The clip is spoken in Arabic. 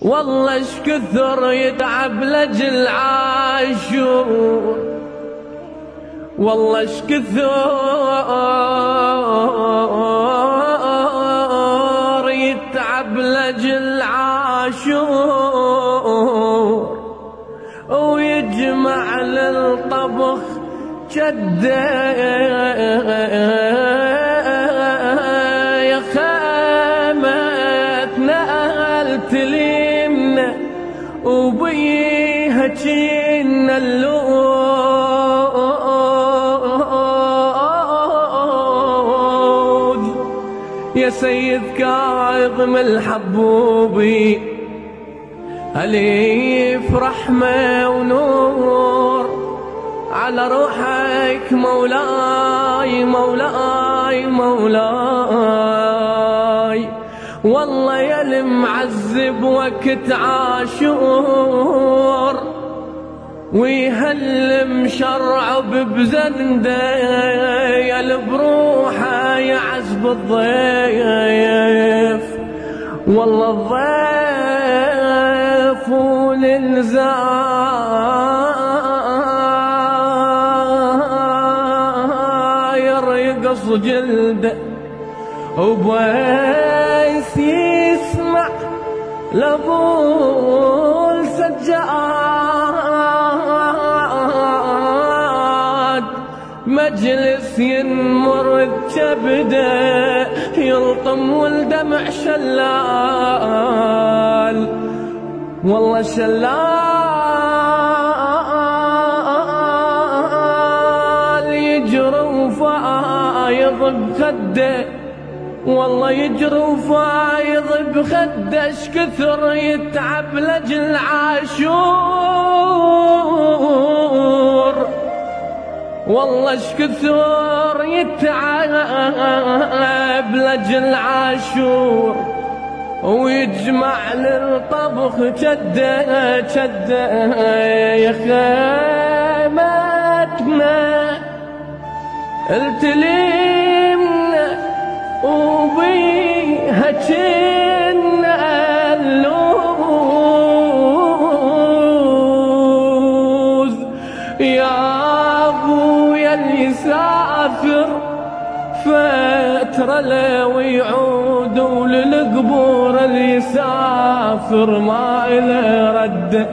والله اش كثر يتعب لجل عاشور، والله اش كثر يتعب لجل عاشور، ويجمع للطبخ جده يا خيمتنا التلمنا وبيها جينا اللوذ. يا سيد كاظم الحبوبي أليف رحمة ونور على روحك مولاي مولاي مولاي. والله يا المعذب وقت عاشور ويهلم شرعب بزنده، يا بروحه يعذب الضيف. والله الضيف وللزاير يقص جلده، وبيس يسمع لابو السجاد، مجلس ينمر كبده يلطم والدمع شلال. والله شلال يجري وفايض بخده، والله يجري وفايض بخده. اش كثر يتعب لجل عاشور، والله اش كثر يتعب لجل عاشور، ويجمع للطبخ جده جده يا خيمتنا التلمنا وبيها جينا اللوذ. يا ابويا اللي يسافر فترة لو يعود، وللقبور اللي يسافر ما إله رد.